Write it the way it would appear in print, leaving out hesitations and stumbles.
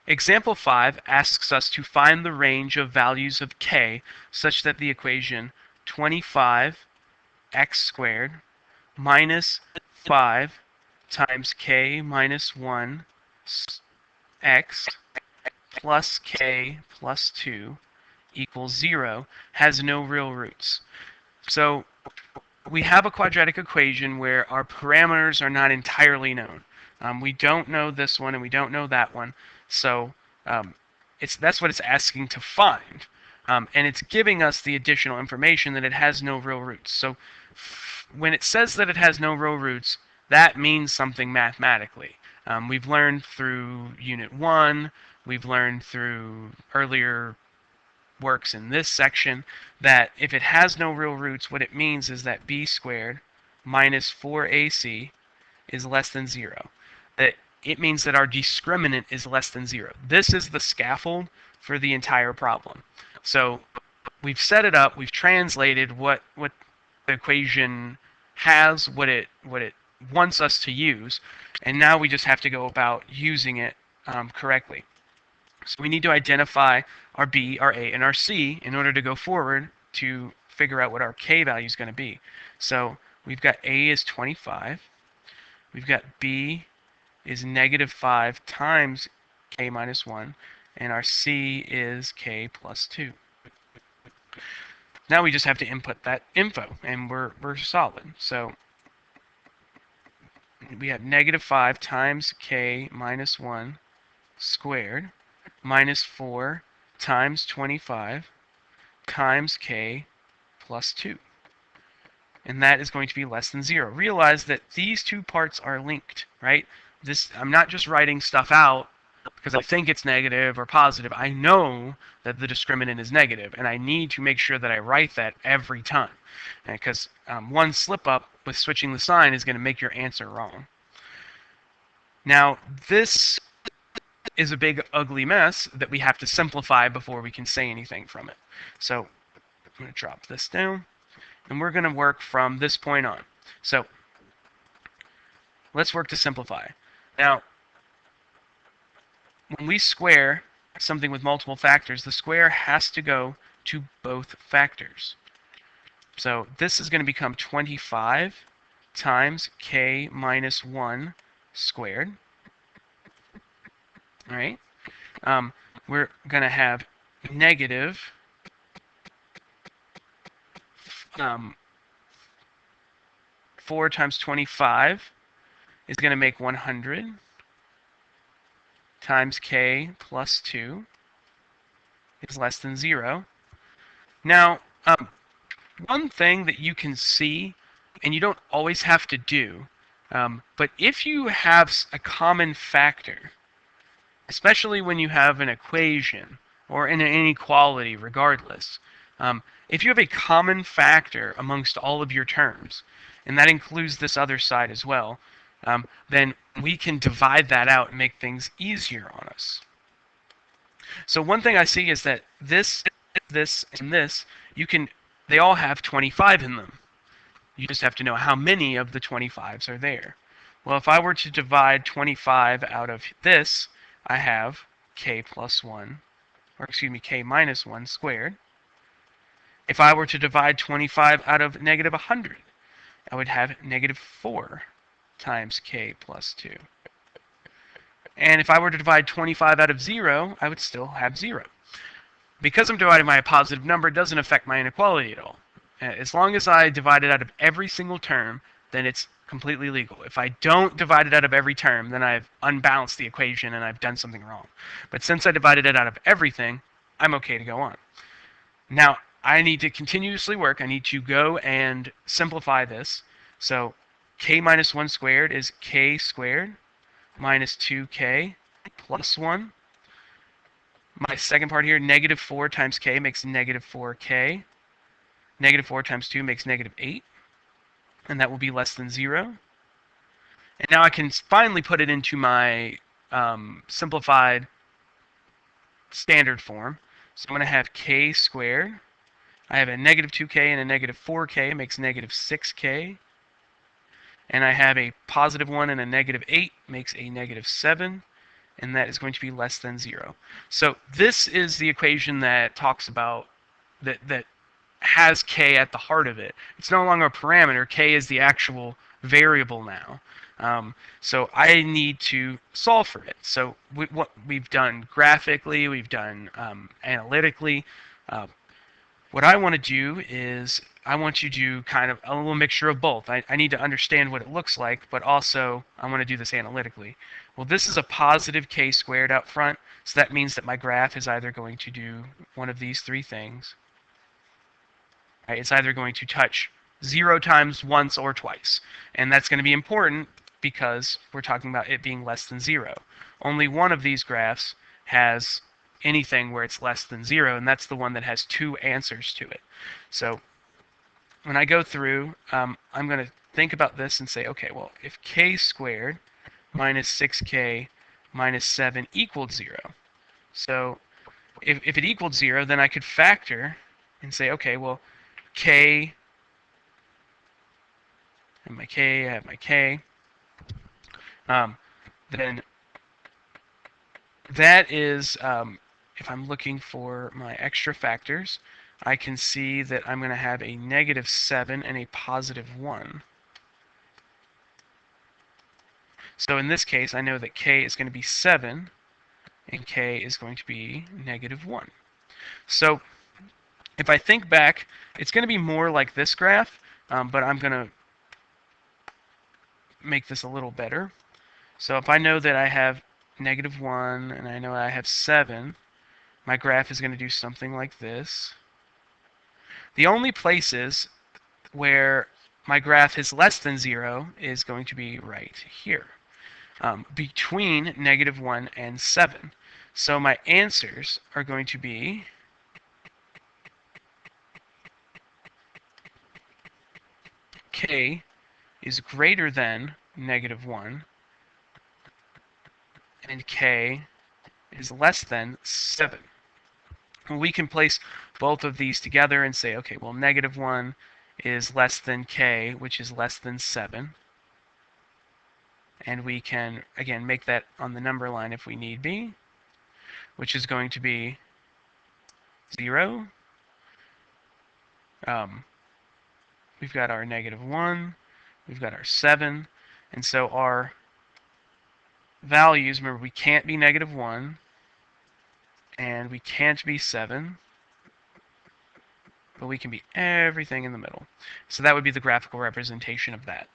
Example 5 asks us to find the range of values of k such that the equation 25x squared minus 5 times k minus 1 x plus k plus 2 equals 0 has no real roots. So we have a quadratic equation where our parameters are not entirely known. We don't know this one and we don't know that one, so that's what it's asking to find. And it's giving us the additional information that it has no real roots. So when it says that it has no real roots, that means something mathematically. We've learned through Unit 1, we've learned through earlier works in this section that if it has no real roots, what it means is that b squared minus 4ac is less than 0. That it means that our discriminant is less than 0. This is the scaffold for the entire problem. So we've set it up, we've translated what the equation has, what it wants us to use, and now we just have to go about using it correctly. So we need to identify our B, our A, and our C in order to go forward to figure out what our K value is going to be. So we've got A is 25. We've got B is negative 5 times K minus 1. And our C is K plus 2. Now we just have to input that info, and we're solid. So we have negative 5 times K minus 1 squared minus 4 times 25 times k plus 2. And that is going to be less than 0. Realize that these two parts are linked, right? I'm not just writing stuff out because I think it's negative or positive. I know that the discriminant is negative, and I need to make sure that I write that every time. Because one slip up with switching the sign is going to make your answer wrong. Now, this is a big ugly mess that we have to simplify before we can say anything from it. So I'm going to drop this down, and we're going to work from this point on. So let's work to simplify. Now, when we square something with multiple factors, the square has to go to both factors. So this is going to become 25 times k minus 1 squared. All right, we're going to have negative 4 times 25 is going to make 100 times k plus 2 is less than 0. Now, one thing that you can see, and you don't always have to do, but if you have a common factor, especially when you have an equation or an inequality regardless, if you have a common factor amongst all of your terms, and that includes this other side as well, then we can divide that out and make things easier on us. So one thing I see is that this, and this, they all have 25 in them. You just have to know how many of the 25s are there. Well, if I were to divide 25 out of this, I have k plus 1, or excuse me, k minus 1 squared. If I were to divide 25 out of negative 100, I would have negative 4 times k plus 2. And if I were to divide 25 out of 0, I would still have 0. Because I'm dividing by a positive number, it doesn't affect my inequality at all. As long as I divide it out of every single term, then it's completely legal. If I don't divide it out of every term, then I've unbalanced the equation and I've done something wrong. But since I divided it out of everything, I'm okay to go on. Now, I need to continuously work. I need to go and simplify this. So k minus 1 squared is k squared minus 2k plus 1. My second part here, negative 4 times k makes negative 4k. Negative 4 times 2 makes negative 8. And that will be less than 0. And now I can finally put it into my simplified standard form. So I'm going to have k squared. I have a negative 2k and a negative 4k makes negative 6k. And I have a positive 1 and a negative 8 makes a negative 7. and that is going to be less than 0. So this is the equation that talks about that has k at the heart of it. It's no longer a parameter. K is the actual variable now. So I need to solve for it. So what we've done graphically, we've done analytically. What I want to do is I want you to do kind of a little mixture of both. I need to understand what it looks like, but also I want to do this analytically. Well, this is a positive k squared out front, so that means that my graph is either going to do one of these three things. Right? It's either going to touch 0 times, once, or twice. And that's going to be important because we're talking about it being less than 0. Only one of these graphs has anything where it's less than 0, and that's the one that has two answers to it. So when I go through, I'm going to think about this and say, okay, well, if k squared minus 6k minus 7 equaled 0, so if it equaled 0, then I could factor and say, okay, well, k, and my k, I have my k, then that is, if I'm looking for my extra factors, I can see that I'm going to have a negative 7 and a positive 1. So in this case, I know that k is going to be 7, and k is going to be negative 1. So if I think back, it's going to be more like this graph, but I'm going to make this a little better. So if I know that I have negative 1 and I know I have 7, my graph is going to do something like this. The only places where my graph is less than 0 is going to be right here, between negative 1 and 7. So my answers are going to be k is greater than negative 1, and k is less than 7. We can place both of these together and say, okay, well, negative 1 is less than k, which is less than 7. And we can, again, make that on the number line if we need be, which is going to be 0. We've got our negative 1. We've got our 7. And so our values, remember, we can't be negative 1, and we can't be 7, but we can be everything in the middle. So that would be the graphical representation of that.